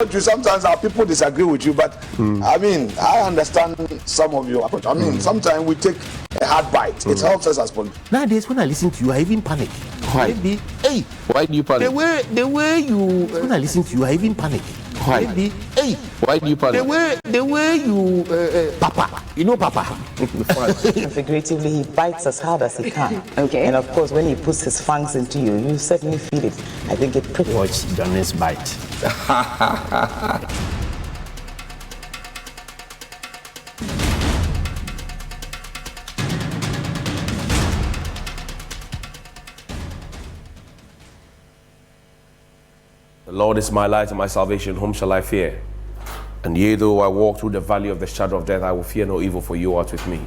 Sometimes our people disagree with you, but I mean, I understand some of your approach. I mean, sometimes we take a hard bite. It helps us as politicians. Nowadays, when I listen to you, I even panic. Why? Maybe, hey, why do you panic? The way you when I listen to you, I even panic. Why? Maybe, hey, why do you panic? The way you Papa, you know Papa. Figuratively, he bites as hard as he can. Okay. And of course, when he puts his fangs into you, you certainly feel it. I think it pretty. Watch Johnnie's bite. The Lord is my light and my salvation, whom shall I fear? And yea, though I walk through the valley of the shadow of death, I will fear no evil, for you art with me.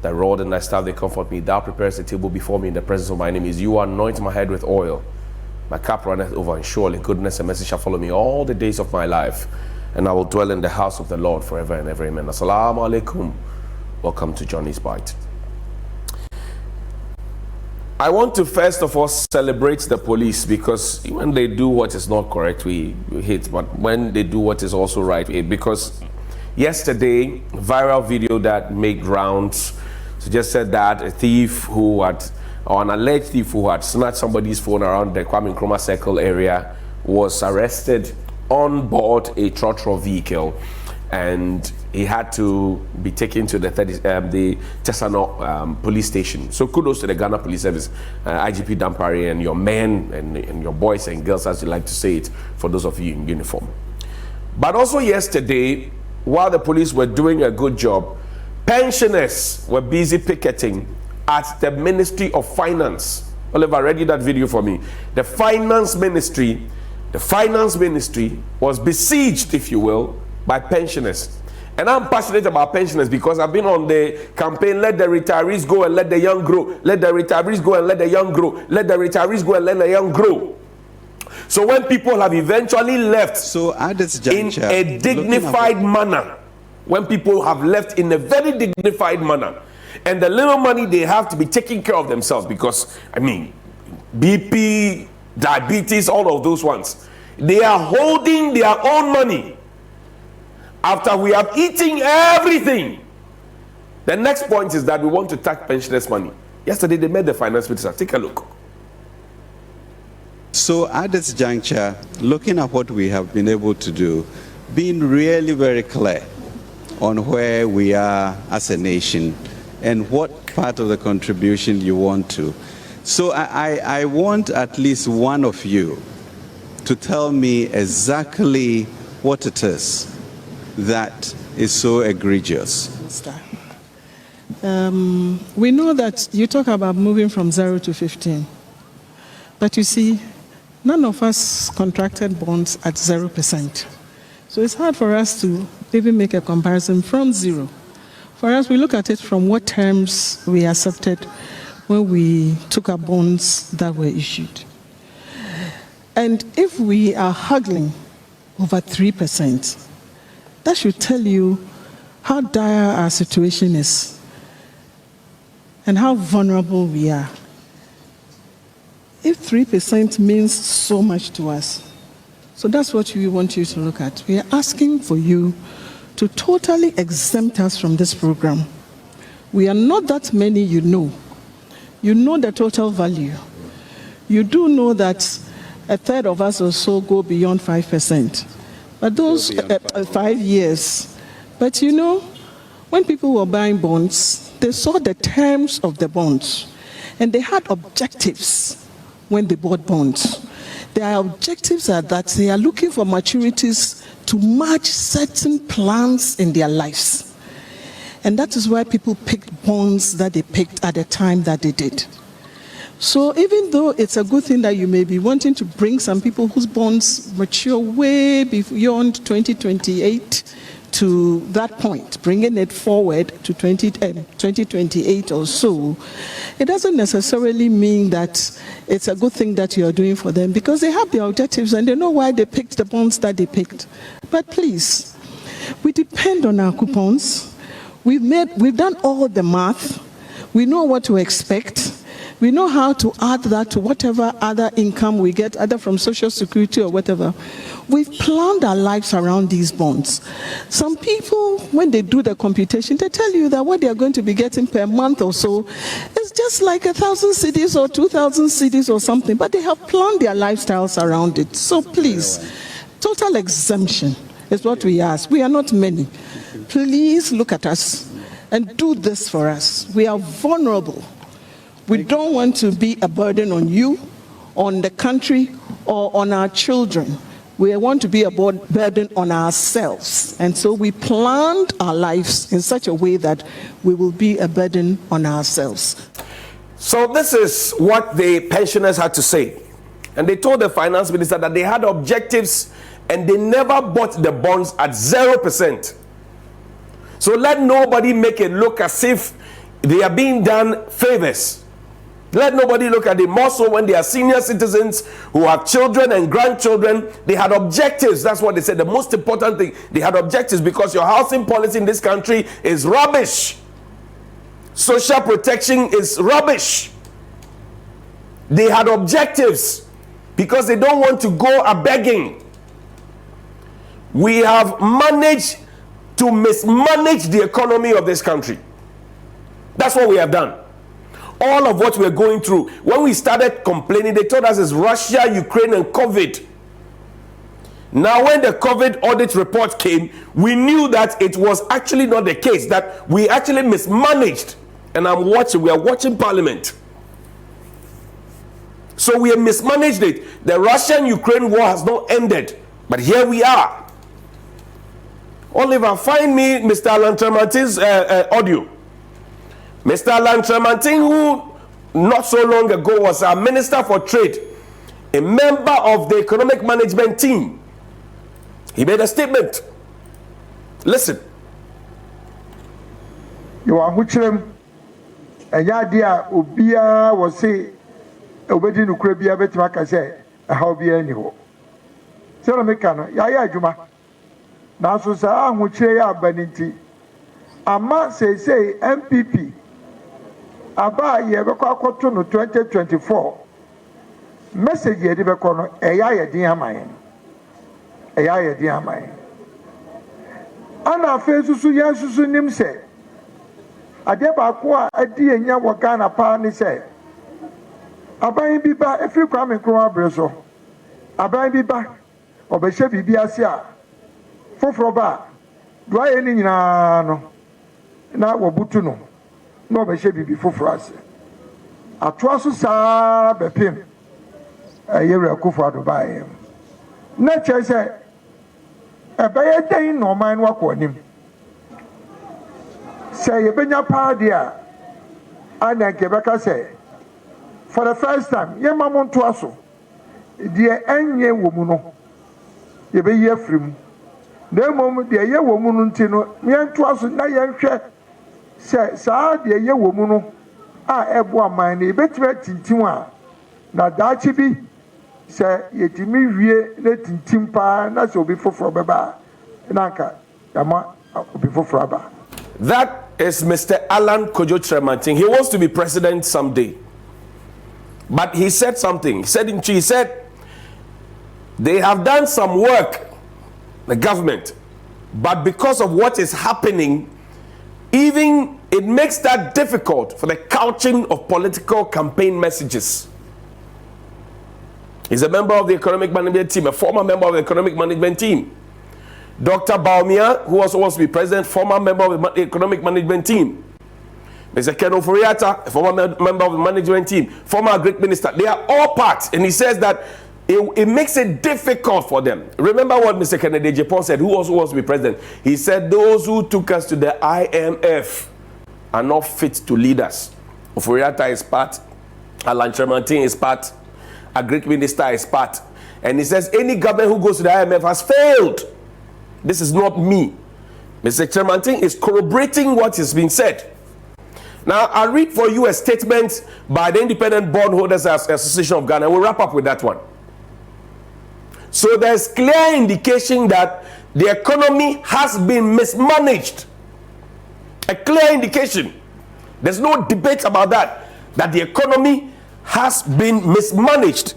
Thy rod and thy staff, they comfort me. Thou preparest a table before me in the presence of my enemies. You anoint my head with oil. My cup runneth over, and surely goodness and mercy shall follow me all the days of my life. And I will dwell in the house of the Lord forever and ever. Amen. Assalamu alaikum. Welcome to Johnnie's Bite. I want to first of all celebrate the police, because when they do what is not correct, we hate. But when they do what is also right, we hate. Because yesterday, viral video that made rounds just said that a thief who had, or an alleged thief who had snatched somebody's phone around the Kwame Nkrumah Circle area was arrested on board a trotro vehicle, and he had to be taken to the Tesano police station. So kudos to the Ghana Police Service, IGP Dampari, and your men and your boys and girls, as you like to say it, for those of you in uniform. But also yesterday, while the police were doing a good job, pensioners were busy picketing at the Ministry of Finance. Oliver, read that video for me. The finance ministry was besieged, if you will, by pensioners. And I'm passionate about pensioners because I've been on the campaign, let the retirees go and let the young grow. Let the retirees go and let the young grow. Let the retirees go and let the young grow. So when people have eventually left at this juncture, in a dignified manner, when people have left in a very dignified manner, and the little money they have to be taking care of themselves, because, I mean, BP, diabetes, all of those ones, they are holding their own money. After we have eaten everything, the next point is that we want to tax pensioners' money. Yesterday they met the finance minister. Take a look. So at this juncture, looking at what we have been able to do, being really very clear on where we are as a nation and what part of the contribution you want to. So I want at least one of you to tell me exactly what it is that is so egregious. We know that you talk about moving from 0 to 15, but you see, none of us contracted bonds at 0%. So it's hard for us to even make a comparison from 0. For us, we look at it from what terms we accepted when we took our bonds that were issued. And if we are haggling over 3%, that should tell you how dire our situation is and how vulnerable we are. If 3% means so much to us, so that's what we want you to look at. We are asking for you to totally exempt us from this program. We are not that many, you know. You know the total value. You do know that a third of us or so go beyond 5%. But those 5 years. But you know, when people were buying bonds, they saw the terms of the bonds. And they had objectives when they bought bonds. Their objectives are that they are looking for maturities to match certain plans in their lives. And that is why people picked bonds that they picked at the time that they did. So even though it's a good thing that you may be wanting to bring some people whose bonds mature way beyond 2028 to that point, bringing it forward to 2028 or so, it doesn't necessarily mean that it's a good thing that you are doing for them, because they have their objectives and they know why they picked the bonds that they picked. But please, we depend on our coupons. We've done all the math. We know what to expect. We know how to add that to whatever other income we get, either from Social Security or whatever. We've planned our lives around these bonds. Some people, when they do the computation, they tell you that what they are going to be getting per month or so is just like 1,000 cedis or 2,000 cedis or something, but they have planned their lifestyles around it. So please, total exemption is what we ask. We are not many. Please look at us and do this for us. We are vulnerable. We don't want to be a burden on you, on the country, or on our children. We want to be a burden on ourselves. And so we planned our lives in such a way that we will be a burden on ourselves. So this is what the pensioners had to say. And they told the finance minister that they had objectives and they never bought the bonds at 0%. So let nobody make it look as if they are being done favors. Let nobody look at it more so when they are senior citizens who have children and grandchildren. They had objectives. That's what they said. The most important thing, they had objectives because your housing policy in this country is rubbish. Social protection is rubbish. They had objectives because they don't want to go a begging. We have managed to mismanage the economy of this country. That's what we have done. All of what we're going through. When we started complaining, they told us it's Russia, Ukraine, and COVID. Now, when the COVID audit report came, we knew that it was actually not the case, that we actually mismanaged. And we are watching Parliament. So we have mismanaged it. The Russian-Ukraine war has not ended. But here we are. Oliver, find me Mr. Alan Tremantin's audio. Mr. Alan Tremantin, who not so long ago was our Minister for Trade, a member of the economic management team, he made a statement. Listen. You are Huchim, and Yadia Ubia was say, Obedi Nukrabia Betimaka say, how be anyhow. Selamekano, Yaya Juma. Nasusa, Huchea Baniti. Ama say MPP. Aba yebekwa akoto no 2024 message ye debekwa no eya ye din amaye ana fesusu ya susu nim se ade ba ko a adi enya wo Ghana pa ni se aban bi ba efiri kwa me kro abre so aban bi ba obehye bibi ase a foforo ba do aye ni nyina no na wo butu no no be she bibi foforo ase atoa so saa bepem yewra kofo adobae na che se ebe den no man wakọ nim se ye benya paade a ana nke beka se for the first time ye mamonto aso de enye wo mu no ye be ye frim na mom de ye wo mu no nti no ye nto aso na ye nhwe se saa de ye wo mu no a ebo aman na betime tintim a na daachi bi se yetimi wie na tintim pa na so obi foforo beba na nka yama obi foforo aba. That is Mr. Alan Kojo Tremantin. He wants to be president someday. But he said something. He said they have done some work, the government, but because of what is happening, even it makes that difficult for the couching of political campaign messages. He's a member of the economic management team, a former member of the economic management team. Dr. Baumia, who also wants to be president, former member of the economic management team. Mr. Ken Oforiatta, a former member of the management team, former Greek minister. They are all part, and he says that it makes it difficult for them. Remember what Mr. Kennedy Japan said, who also wants to be president. He said, those who took us to the IMF are not fit to lead us. Oforiatta is part, Alan Tremantin is part, a Greek minister is part. And he says, any government who goes to the IMF has failed. This is not me. Mr. Tremantin is corroborating what has been said. Now, I'll read for you a statement by the Independent Bondholders Association of Ghana. We'll wrap up with that one. So there's clear indication that the economy has been mismanaged. A clear indication. There's no debate about that the economy has been mismanaged.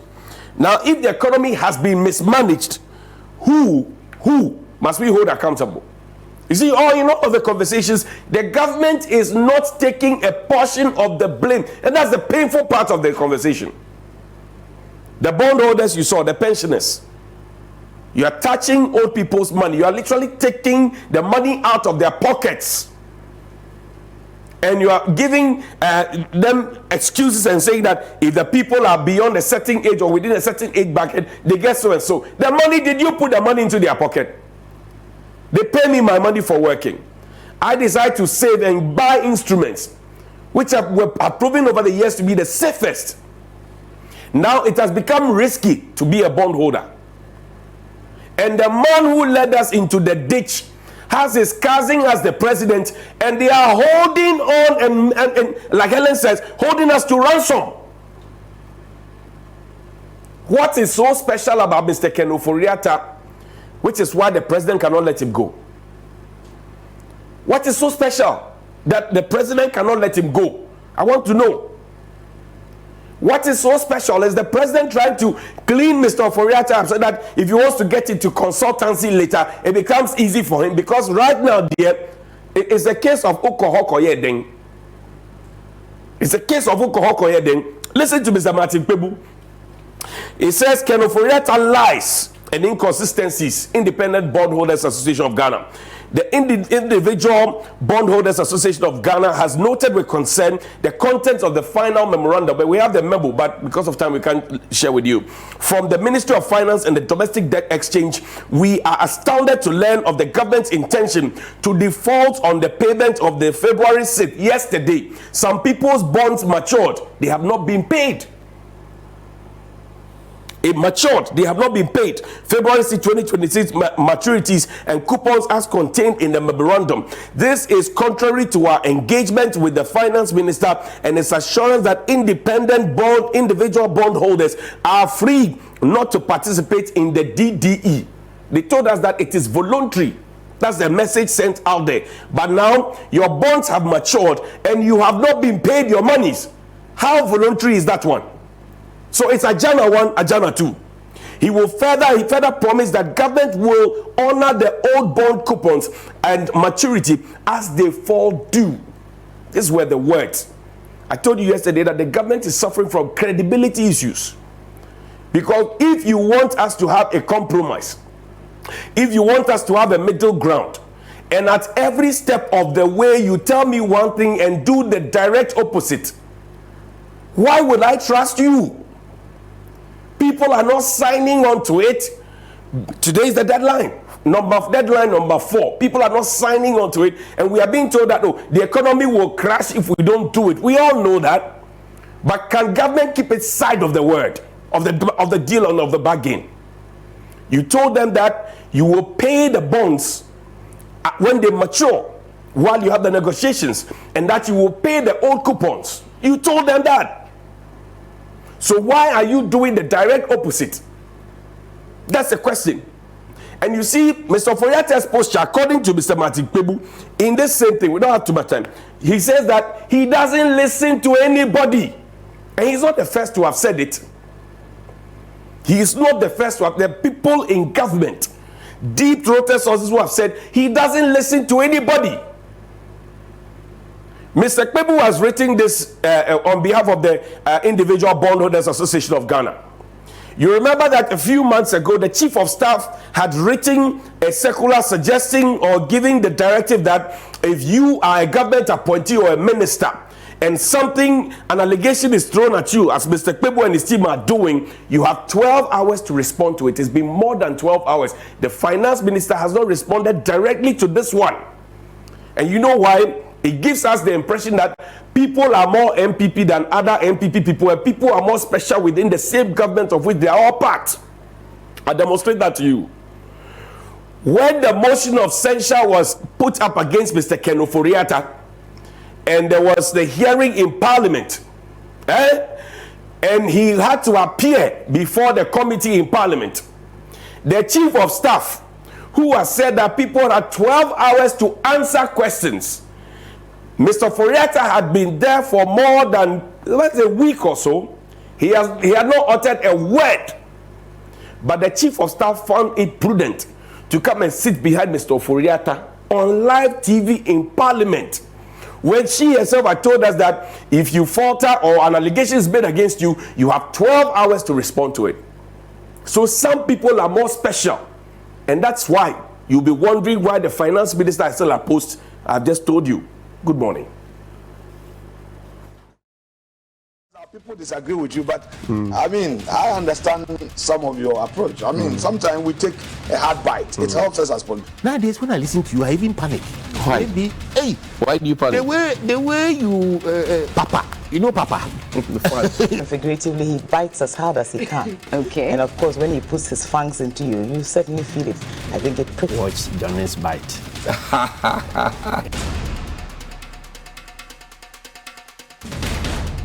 Now, if the economy has been mismanaged, who must we hold accountable? You see, in all of the conversations, the government is not taking a portion of the blame. And that's the painful part of the conversation. The bondholders you saw, the pensioners. You are touching old people's money. You are literally taking the money out of their pockets. And you are giving them excuses and saying that if the people are beyond a certain age or within a certain age bracket, they get so and so. The money, did you put the money into their pocket? They pay me my money for working. I decide to save and buy instruments, which are proven over the years to be the safest. Now it has become risky to be a bondholder. And the man who led us into the ditch has his cousin as the president, and they are holding on and like Helen says, holding us to ransom. What is so special about Mr. Ken Ofori-Atta, which is why the president cannot let him go? What is so special that the president cannot let him go? I want to know. What is so special is the president trying to clean Mr. Ofori-Atta up so that if he wants to get into consultancy later, it becomes easy for him. Because right now, dear, it's a case of Okohoko Yedeng. It's a case of Okohoko Yedeng. Listen to Mr. Martin Pebu. It says, Ken Ofori-Atta lies and inconsistencies, Independent Bondholders Association of Ghana. The Individual Bondholders Association of Ghana has noted with concern the content of the final memorandum, but we have the memo, but because of time we can't share with you. From the Ministry of Finance and the Domestic Debt Exchange, we are astounded to learn of the government's intention to default on the payment of the February 6th, yesterday. Some people's bonds matured. They have not been paid. It matured. They have not been paid. February 6, 2026 maturities and coupons as contained in the memorandum. This is contrary to our engagement with the finance minister and its assurance that individual bondholders are free not to participate in the DDE. They told us that it is voluntary. That's the message sent out there. But now your bonds have matured and you have not been paid your monies. How voluntary is that one? So it's Ajana 1, Ajana 2. He further promised that government will honor the old bond coupons and maturity as they fall due. These were the words. I told you yesterday that the government is suffering from credibility issues. Because if you want us to have a compromise, if you want us to have a middle ground, and at every step of the way you tell me one thing and do the direct opposite, why would I trust you? People are not signing on to it. Today is the deadline. Deadline number 4. People are not signing on to it, and we are being told that the economy will crash if we don't do it. We all know that. But can government keep its side of the word, of the deal and of the bargain? You told them that you will pay the bonds when they mature while you have the negotiations, and that you will pay the old coupons. You told them that. So why are you doing the direct opposite? That's the question. And you see, Mr. Ofori-Atta's posture, according to Mr. Martin Pebu, in this same thing, we don't have too much time. He says that he doesn't listen to anybody. And he's not the first to have said it. He is not the first to have. The people in government, deep-throated sources who have said he doesn't listen to anybody. Mr. Pebu has written this on behalf of the Individual Bondholders Association of Ghana. You remember that a few months ago, the Chief of Staff had written a circular suggesting or giving the directive that if you are a government appointee or a minister and an allegation is thrown at you, as Mr. Pebu and his team are doing, you have 12 hours to respond to it. It's been more than 12 hours. The finance minister has not responded directly to this one. And you know why? It gives us the impression that people are more MPP than other MPP people, and people are more special within the same government of which they are all part. I demonstrate that to you. When the motion of censure was put up against Mr. Ken Ofori-Atta, and there was the hearing in Parliament, and he had to appear before the committee in Parliament, the Chief of Staff, who has said that people had 12 hours to answer questions, Mr. Ofori-Atta had been there for more than a week or so. He had not uttered a word. But the chief of staff found it prudent to come and sit behind Mr. Oforiatta on live TV in Parliament, when she herself had told us that if you falter or an allegation is made against you, you have 12 hours to respond to it. So some people are more special, and that's why you'll be wondering why the finance minister is still at post. I've just told you. Good morning. People disagree with you, but I mean, I understand some of your approach. I mean, sometimes we take a hard bite. It helps us as politicians. Nowadays, when I listen to you, I even panic. Why? Maybe, hey, Why do you panic? the way you, Papa, you know Papa. Figuratively, he bites as hard as he can. Okay. And of course, when he puts his fangs into you, you certainly feel it. I think it prickles. Watch Johnnie's bite.